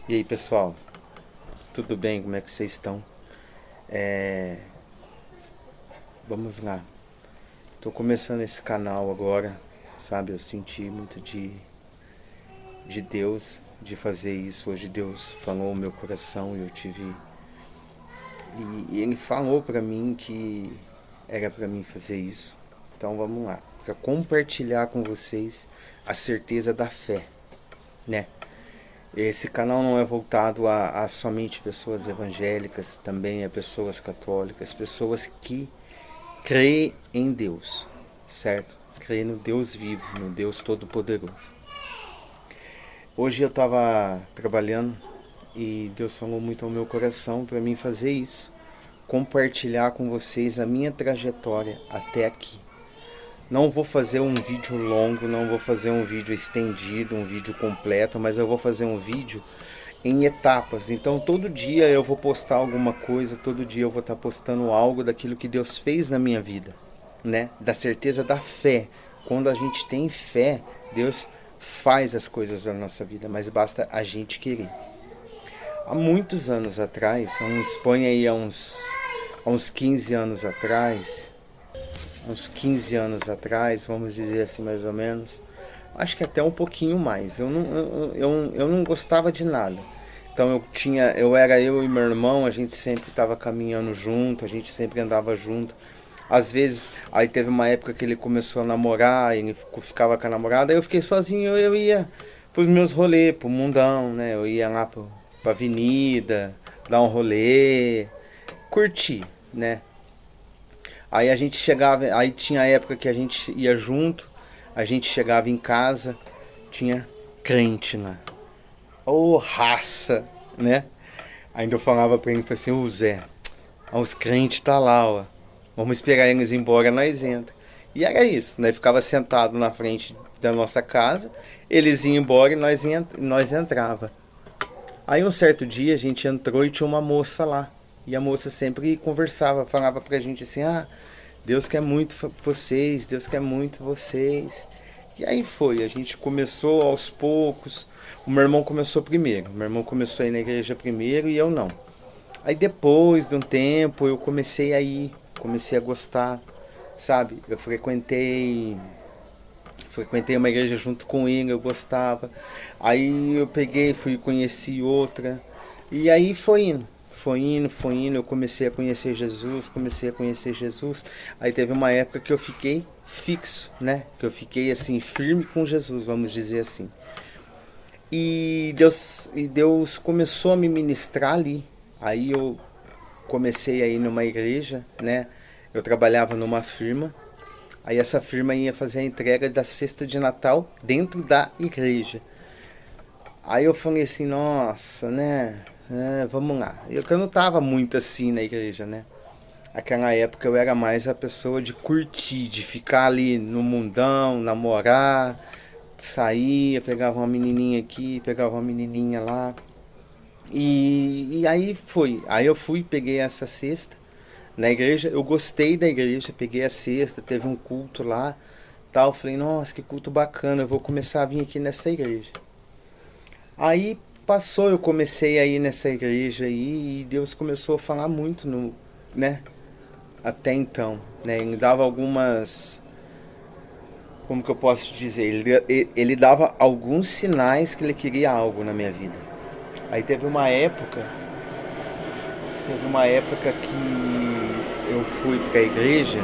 E aí, pessoal, tudo bem? Como é que vocês estão? É... Vamos lá. Tô começando esse canal agora, sabe? Eu senti muito de Deus, de fazer isso. Hoje Deus falou o meu coração e eu tive... E Ele falou pra mim que era pra mim fazer isso. Então vamos lá. Pra compartilhar com vocês a certeza da fé, né? Esse canal não é voltado a somente pessoas evangélicas, também a pessoas católicas, pessoas que creem em Deus, certo? Creem no Deus vivo, no Deus Todo-Poderoso. Hoje eu estava trabalhando e Deus falou muito ao meu coração para mim fazer isso, compartilhar com vocês a minha trajetória até aqui. Não vou fazer um vídeo longo, não vou fazer um vídeo estendido, um vídeo completo, mas eu vou fazer um vídeo em etapas. Então todo dia eu vou postar alguma coisa, todo dia eu vou estar postando algo daquilo que Deus fez na minha vida, né? Da certeza da fé. Quando a gente tem fé, Deus faz as coisas da nossa vida, mas basta a gente querer. Há muitos anos atrás, põe aí há uns 15 anos atrás, vamos dizer assim mais ou menos. Acho que até um pouquinho mais. Eu não gostava de nada. Então eu e meu irmão, a gente sempre estava caminhando junto, a gente sempre andava junto. Às vezes, aí teve uma época que ele começou a namorar, ele ficava com a namorada, aí eu fiquei sozinho, eu ia pros meus rolês, pro mundão, né? Eu ia lá pra avenida, dar um rolê, curtir, né? Aí a gente chegava, aí tinha a época que a gente ia junto, a gente chegava em casa, tinha crente lá. Ô raça, né? Ainda eu falava pra ele, assim, ô Zé, os crentes tá lá, ó. Vamos esperar eles ir embora, nós entra. E era isso, né? Ficava sentado na frente da nossa casa, eles iam embora e nós entrava. Aí um certo dia a gente entrou e tinha uma moça lá. E a moça sempre conversava, falava pra gente assim, Deus quer muito vocês, Deus quer muito vocês. E aí foi, a gente começou aos poucos. O meu irmão começou primeiro. O meu irmão começou a ir na igreja primeiro e eu não. Aí depois de um tempo eu comecei a ir, comecei a gostar, sabe? Eu frequentei uma igreja junto com ele, eu gostava. Aí eu peguei, conheci outra. E aí foi indo, eu comecei a conhecer Jesus. Aí teve uma época que eu fiquei fixo, né? Que eu fiquei assim, firme com Jesus, vamos dizer assim. E Deus começou a me ministrar ali. Aí eu comecei a ir numa igreja, né? Eu trabalhava numa firma. Aí essa firma ia fazer a entrega da cesta de Natal dentro da igreja. Aí eu falei assim, nossa, né? Vamos lá. Eu não tava muito assim na igreja, né? Aquela época eu era mais a pessoa de curtir, de ficar ali no mundão, namorar, saía, pegava uma menininha aqui, pegava uma menininha lá. E aí foi. Aí eu fui, peguei essa cesta na igreja. Eu gostei da igreja, peguei a cesta, teve um culto lá, tal. Falei, nossa, que culto bacana, eu vou começar a vir aqui nessa igreja. Aí passou, eu comecei a ir nessa igreja aí e Deus começou a falar muito no, né? Até então, né? Ele dava algumas, como que eu posso dizer? Ele dava alguns sinais que ele queria algo na minha vida. Aí teve uma época que eu fui para a igreja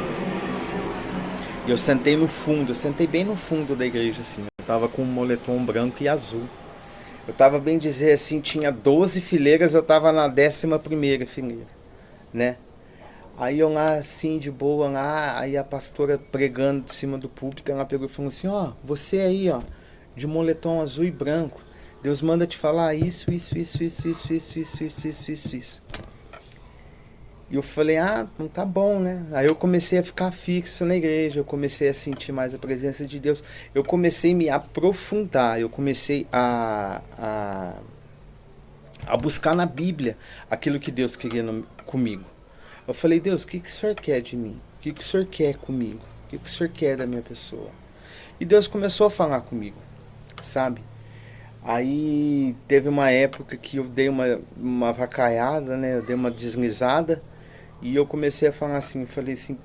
e eu sentei no fundo, eu sentei bem no fundo da igreja assim. Eu tava com um moletom branco e azul. Eu tava bem dizer assim, tinha 12 fileiras, eu tava na 11ª fileira, né? Aí eu lá assim, de boa lá, aí a pastora pregando de cima do púlpito, ela pegou e falou assim, você aí, de moletom azul e branco, Deus manda te falar isso. E eu falei, não tá bom, né? Aí eu comecei a ficar fixo na igreja, eu comecei a sentir mais a presença de Deus, eu comecei a me aprofundar, eu comecei a buscar na Bíblia aquilo que Deus queria comigo. Eu falei, Deus, o que o Senhor quer de mim? O que o Senhor quer comigo? O que o Senhor quer da minha pessoa? E Deus começou a falar comigo, sabe? Aí teve uma época que eu dei uma vacaiada, né? Eu dei uma deslizada e eu comecei a falar assim, eu falei assim,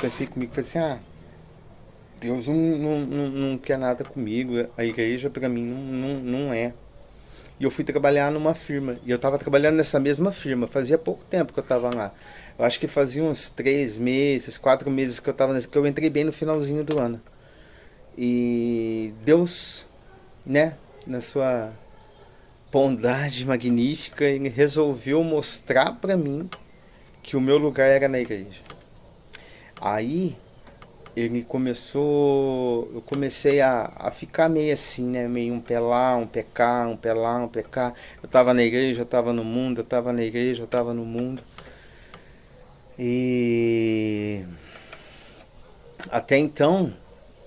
pensei comigo, falei assim, Deus não quer nada comigo, a igreja pra mim não é. E eu fui trabalhar numa firma. E eu tava trabalhando nessa mesma firma. Fazia pouco tempo que eu tava lá. Eu acho que fazia uns 3 meses, 4 meses que eu tava nessa. Que eu entrei bem no finalzinho do ano. E Deus, né, na sua bondade magnífica, ele resolveu mostrar pra mim que o meu lugar era na igreja. Aí ele começou, eu comecei a ficar meio assim, né? Meio um pé lá, um pé cá, um pé lá, um pé cá. Eu tava na igreja, eu tava no mundo, eu tava na igreja, eu tava no mundo. E até então,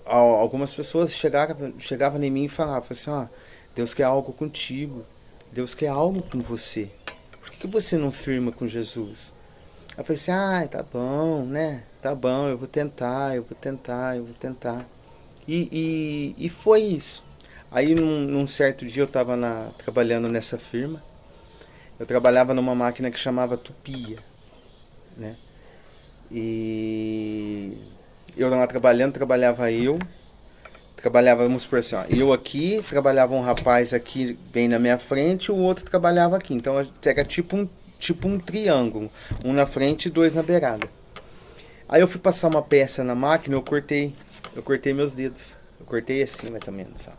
algumas pessoas chegavam em mim e falavam assim, Deus quer algo contigo, Deus quer algo com você. Por que você não firma com Jesus? Eu falei assim, tá bom, né? Tá bom, eu vou tentar, eu vou tentar, eu vou tentar. E foi isso. Aí num certo dia eu estava trabalhando nessa firma. Eu trabalhava numa máquina que chamava tupia, né? E eu lá trabalhando, trabalhava, vamos supor assim, eu aqui, trabalhava um rapaz aqui bem na minha frente, e o outro trabalhava aqui. Então era tipo um triângulo, um na frente e dois na beirada. Aí eu fui passar uma peça na máquina, eu cortei meus dedos. Eu cortei assim, mais ou menos, ó.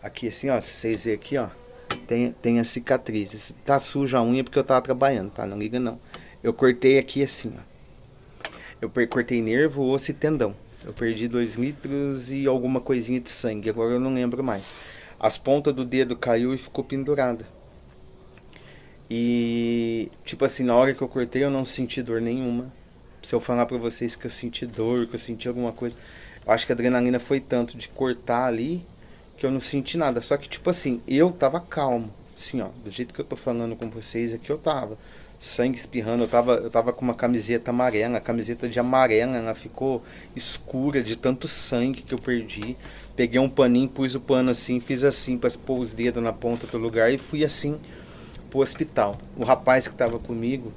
Aqui assim, ó, se vocês verem aqui, ó, tem a cicatriz. Tá suja a unha porque eu tava trabalhando, tá? Não liga não. Eu cortei aqui assim, ó. Eu cortei nervo, osso e tendão. Eu perdi 2 litros e alguma coisinha de sangue, agora eu não lembro mais. As pontas do dedo caiu e ficou pendurada. E, tipo assim, na hora que eu cortei eu não senti dor nenhuma. Se eu falar pra vocês que eu senti dor, que eu senti alguma coisa, eu acho que a adrenalina foi tanto de cortar ali que eu não senti nada. Só que, tipo assim, eu tava calmo. Assim, ó, do jeito que eu tô falando com vocês aqui, eu tava. Sangue espirrando, eu tava com uma camiseta amarela, a camiseta de amarela, ela ficou escura de tanto sangue que eu perdi. Peguei um paninho, pus o pano assim, fiz assim pra pôr os dedos na ponta do lugar e fui assim pro hospital. O rapaz que tava comigo,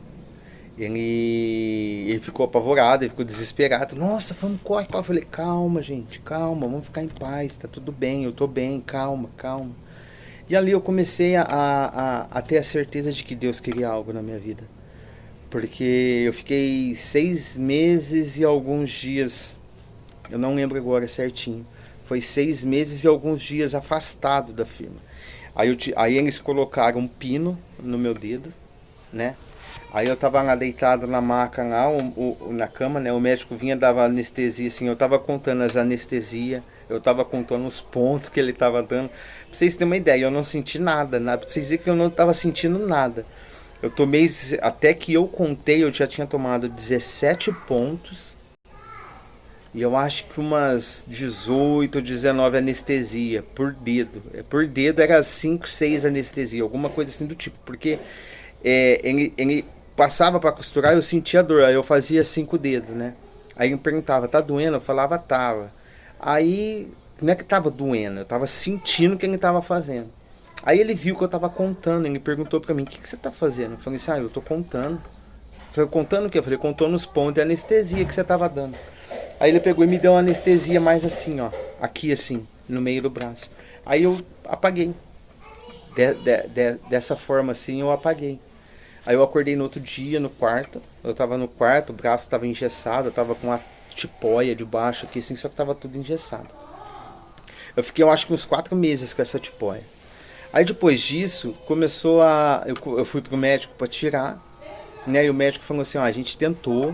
ele ficou apavorado, ele ficou desesperado. Nossa, vamos, corre, corre. Eu falei, calma, gente, calma, vamos ficar em paz, tá tudo bem, eu tô bem, calma, calma. E ali eu comecei a ter a certeza de que Deus queria algo na minha vida. Porque eu fiquei 6 meses e alguns dias, eu não lembro agora certinho, foi 6 meses e alguns dias afastado da firma. Aí eles colocaram um pino no meu dedo, né? Aí eu tava lá deitado na maca lá, na cama, né? O médico vinha, dava anestesia, assim, eu tava contando as anestesias, eu tava contando os pontos que ele tava dando. Pra vocês terem uma ideia, eu não senti nada, nada. Pra vocês verem que eu não tava sentindo nada. Eu tomei, até que eu contei, eu já tinha tomado 17 pontos. E eu acho que umas 18 ou 19 anestesia por dedo. Por dedo era 5, 6 anestesia, alguma coisa assim do tipo. Porque ele passava para costurar, eu sentia dor, aí eu fazia 5 dedos, né? Aí ele me perguntava, tá doendo? Eu falava, tava. Aí, não é que tava doendo, eu tava sentindo o que ele tava fazendo. Aí ele viu que eu tava contando, ele perguntou pra mim, o que você tá fazendo? Eu falei assim, eu tô contando. Eu falei, contando o quê? Eu falei, contando os pontos de anestesia que você tava dando. Aí ele pegou e me deu uma anestesia mais assim, ó, aqui assim, no meio do braço. Aí eu apaguei. Dessa forma assim, eu apaguei. Aí eu acordei no outro dia no quarto. Eu tava no quarto, o braço tava engessado, eu tava com uma tipóia debaixo aqui, assim, só que tava tudo engessado. Eu fiquei, eu acho que uns 4 meses com essa tipóia. Aí depois disso, começou a. Eu fui pro médico para tirar, né? E o médico falou assim: a gente tentou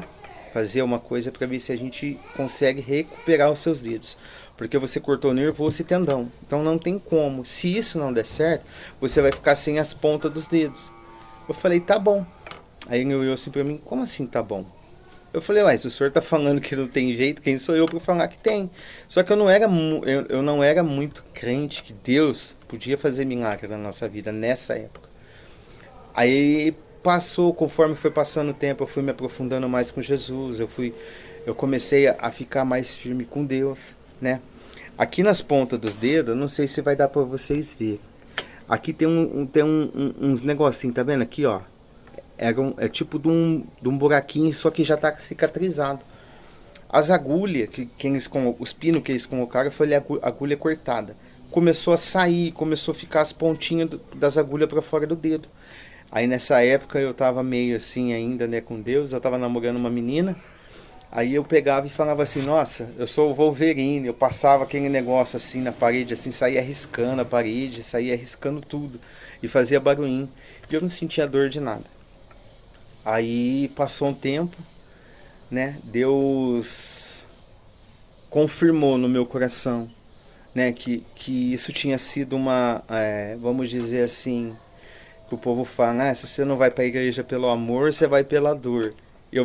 fazer uma coisa para ver se a gente consegue recuperar os seus dedos. Porque você cortou nervo, osso e tendão. Então não tem como. Se isso não der certo, você vai ficar sem as pontas dos dedos. Eu falei, tá bom. Aí ele olhou assim pra mim, como assim tá bom? Eu falei, se o senhor tá falando que não tem jeito, quem sou eu pra falar que tem? Só que eu não era muito crente que Deus podia fazer milagre na nossa vida nessa época. Aí passou, conforme foi passando o tempo, eu fui me aprofundando mais com Jesus, eu comecei a ficar mais firme com Deus, né? Aqui nas pontas dos dedos, eu não sei se vai dar para vocês verem. Aqui tem uns negocinhos, tá vendo aqui, ó? É tipo de um buraquinho, só que já tá cicatrizado. As agulhas, os pinos que eles colocaram, foi agulha cortada. Começou a sair, começou a ficar as pontinhas das agulhas para fora do dedo. Aí nessa época eu tava meio assim ainda, né, com Deus, eu tava namorando uma menina. Aí eu pegava e falava assim, nossa, eu sou o Wolverine. Eu passava aquele negócio assim na parede, assim, saía riscando a parede, saía riscando tudo. E fazia barulhinho. E eu não sentia dor de nada. Aí passou um tempo, né, Deus confirmou no meu coração, né, que isso tinha sido vamos dizer assim, que o povo fala, se você não vai para a igreja pelo amor, você vai pela dor.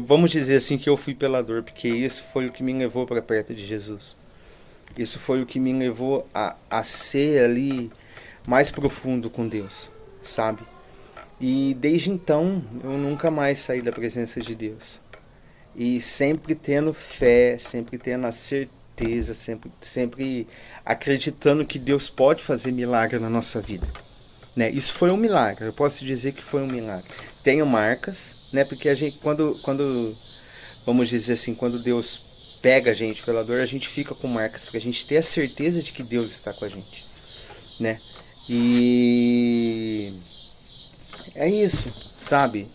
Vamos dizer assim que eu fui pela dor, porque isso foi o que me levou para perto de Jesus. Isso foi o que me levou a ser ali mais profundo com Deus, sabe? E desde então eu nunca mais saí da presença de Deus. E sempre tendo fé, sempre tendo a certeza, sempre acreditando que Deus pode fazer milagre na nossa vida. Né? Isso foi um milagre, eu posso dizer que foi um milagre. Tenho marcas, né? Porque a gente, quando vamos dizer assim, quando Deus pega a gente pela dor, a gente fica com marcas, porque a gente tem a certeza de que Deus está com a gente, né? E é isso, sabe?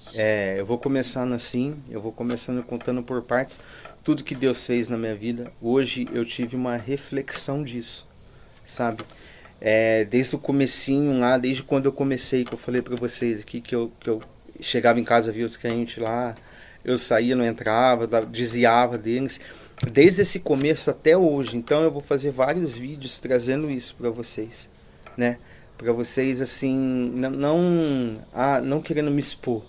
Eu vou começando assim, eu vou começando contando por partes tudo que Deus fez na minha vida. Hoje eu tive uma reflexão disso, sabe? Desde o comecinho lá, desde quando eu comecei, que eu falei pra vocês aqui, que eu chegava em casa, via os crentes lá, eu saía, não entrava, desviava deles, desde esse começo até hoje. Então eu vou fazer vários vídeos trazendo isso pra vocês, né? Pra vocês, assim, não querendo me expor,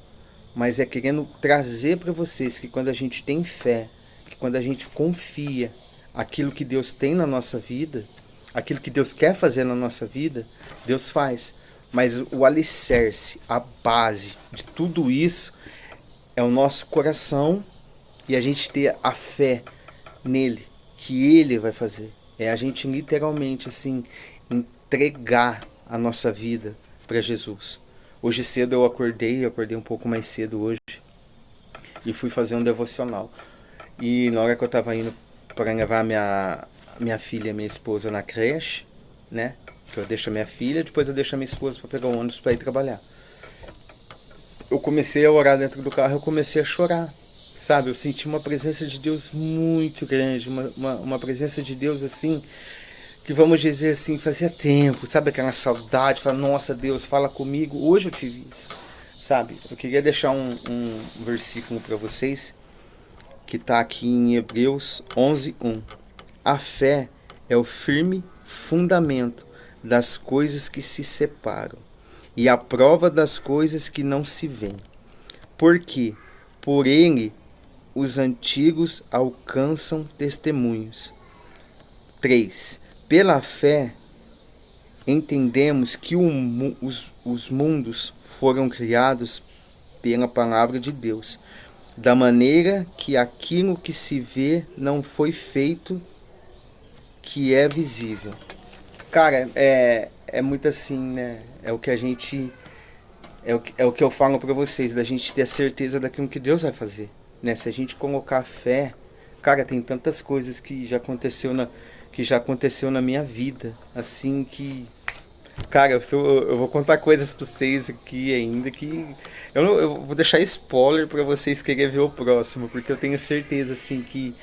mas querendo trazer pra vocês que quando a gente tem fé, que quando a gente confia aquilo que Deus tem na nossa vida, aquilo que Deus quer fazer na nossa vida, Deus faz. Mas o alicerce, a base de tudo isso é o nosso coração e a gente ter a fé nele, que ele vai fazer. É a gente literalmente assim entregar a nossa vida para Jesus. Hoje cedo eu acordei um pouco mais cedo hoje e fui fazer um devocional. E na hora que eu estava indo para levar minha filha e minha esposa na creche, né? Que eu deixo a minha filha, depois eu deixo a minha esposa para pegar o ônibus para ir trabalhar. Eu comecei a orar dentro do carro, eu comecei a chorar, sabe? Eu senti uma presença de Deus muito grande, uma presença de Deus assim, que vamos dizer assim, fazia tempo, sabe? Aquela saudade, fala, nossa Deus, fala comigo. Hoje eu tive isso, sabe? Eu queria deixar um versículo para vocês, que está aqui em Hebreus 11:1. A fé é o firme fundamento das coisas que se separam e a prova das coisas que não se veem. Porque por ele os antigos alcançam testemunhos. 3. Pela fé entendemos que os mundos foram criados pela palavra de Deus, da maneira que aquilo que se vê não foi feito que é visível. Cara, é muito assim, né? É o que a gente... É o que eu falo pra vocês, da gente ter a certeza daquilo que Deus vai fazer, né? Se a gente colocar fé... Cara, tem tantas coisas que já aconteceu na minha vida, assim, que... Cara, eu vou contar coisas pra vocês aqui ainda que... Eu vou deixar spoiler pra vocês quererem ver o próximo, porque eu tenho certeza, assim, que...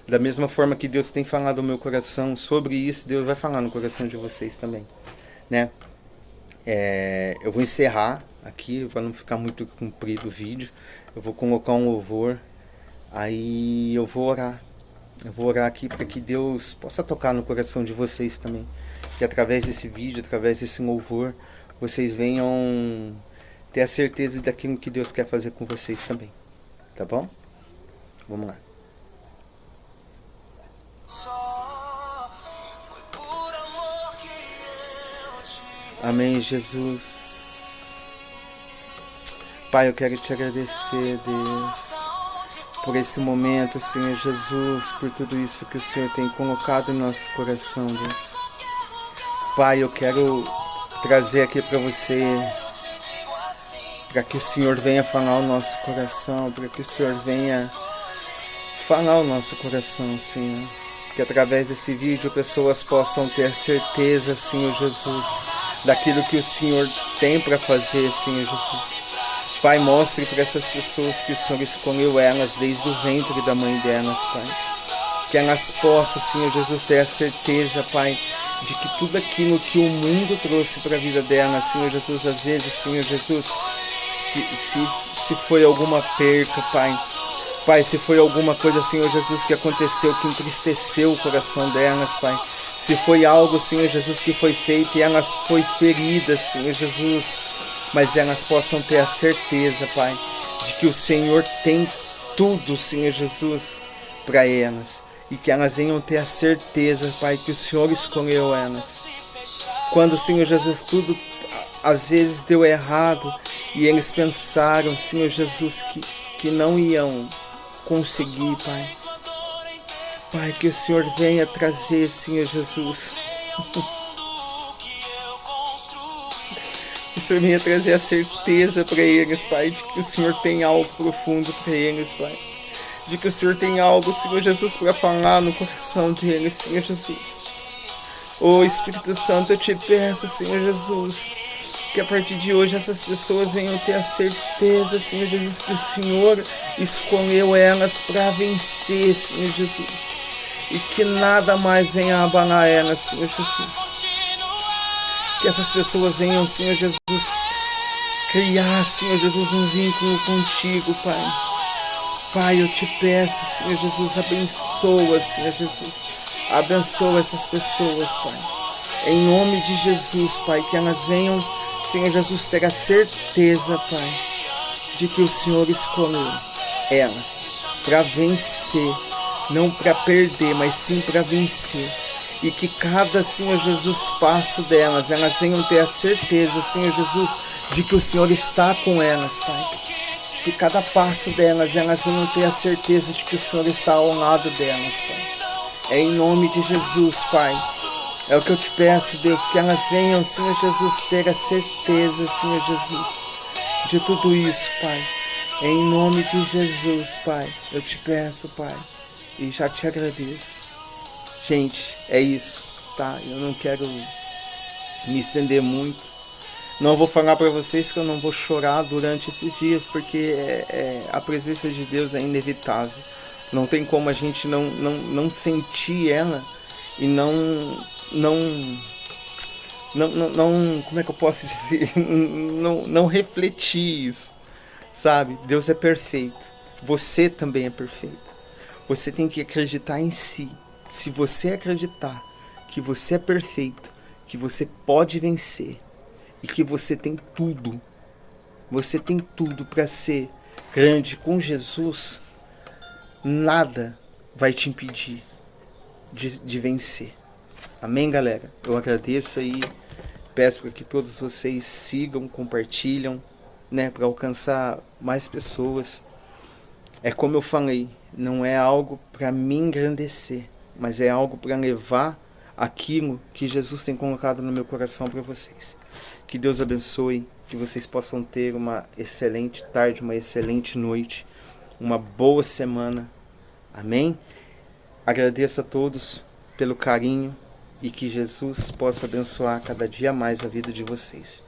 Da mesma forma que Deus tem falado no meu coração sobre isso, Deus vai falar no coração de vocês também, né? Eu vou encerrar aqui, para não ficar muito comprido o vídeo. Eu vou colocar um louvor, aí eu vou orar. Eu vou orar aqui para que Deus possa tocar no coração de vocês também. Que através desse vídeo, através desse louvor, vocês venham ter a certeza daquilo que Deus quer fazer com vocês também. Tá bom? Vamos lá. Amém, Jesus. Pai, eu quero te agradecer, Deus, por esse momento, Senhor Jesus, por tudo isso que o Senhor tem colocado em nosso coração, Deus. Pai, eu quero trazer aqui para você, para que o Senhor venha falar o nosso coração, para que o Senhor venha falar o nosso coração, Senhor. Que através desse vídeo pessoas possam ter certeza, Senhor Jesus, daquilo que o Senhor tem para fazer, Senhor Jesus. Pai, mostre para essas pessoas que o Senhor escolheu elas desde o ventre da mãe delas, Pai. Que elas possam, Senhor Jesus, ter a certeza, Pai, de que tudo aquilo que o mundo trouxe para a vida delas, Senhor Jesus, às vezes, Senhor Jesus, se foi alguma perca, Pai, Pai, se foi alguma coisa, Senhor Jesus, que aconteceu, que entristeceu o coração delas, Pai. Se foi algo, Senhor Jesus, que foi feito e elas foi feridas, Senhor Jesus, mas elas possam ter a certeza, Pai, de que o Senhor tem tudo, Senhor Jesus, para elas. E que elas venham ter a certeza, Pai, que o Senhor escolheu elas. Quando, Senhor Jesus, tudo às vezes deu errado e eles pensaram, Senhor Jesus, que não iam conseguir, Pai. Pai, que o Senhor venha trazer, Senhor Jesus. O Senhor venha trazer a certeza para eles, Pai, de que o Senhor tem algo profundo para eles, Pai. De que o Senhor tem algo, Senhor Jesus, para falar no coração deles, Senhor Jesus. Oh, Espírito Santo, eu te peço, Senhor Jesus, que a partir de hoje essas pessoas venham ter a certeza, Senhor Jesus, que o Senhor escolheu elas para vencer, Senhor Jesus. E que nada mais venha abalar elas, Senhor Jesus. Que essas pessoas venham, Senhor Jesus, criar, Senhor Jesus, um vínculo contigo, Pai. Pai, eu te peço, Senhor Jesus, abençoa, Senhor Jesus. Abençoa essas pessoas, Pai. Em nome de Jesus, Pai, que elas venham, Senhor Jesus, ter a certeza, Pai, de que o Senhor escolheu elas para vencer, não para perder, mas sim para vencer. E que cada, Senhor Jesus, passo delas, elas venham ter a certeza, Senhor Jesus, de que o Senhor está com elas, Pai. Que cada passo delas, elas venham ter a certeza de que o Senhor está ao lado delas, Pai. É em nome de Jesus, Pai. É o que eu te peço, Deus, que elas venham, Senhor Jesus, ter a certeza, Senhor Jesus, de tudo isso, Pai. Em nome de Jesus, Pai, eu te peço, Pai, e já te agradeço. Gente, é isso, tá? Eu não quero me estender muito. Não vou falar para vocês que eu não vou chorar durante esses dias, porque a presença de Deus é inevitável. Não tem como a gente não sentir ela e não, como é que eu posso dizer? Não refletir isso, sabe? Deus é perfeito. Você também é perfeito. Você tem que acreditar em si. Se você acreditar que você é perfeito, que você pode vencer e que você tem tudo para ser grande com Jesus, nada vai te impedir de vencer. Amém, galera? Eu agradeço aí, peço para que todos vocês sigam, compartilham, né, para alcançar mais pessoas. É como eu falei, não é algo para me engrandecer, mas é algo para levar aquilo que Jesus tem colocado no meu coração para vocês. Que Deus abençoe, que vocês possam ter uma excelente tarde, uma excelente noite, uma boa semana. Amém? Agradeço a todos pelo carinho e que Jesus possa abençoar cada dia mais a vida de vocês.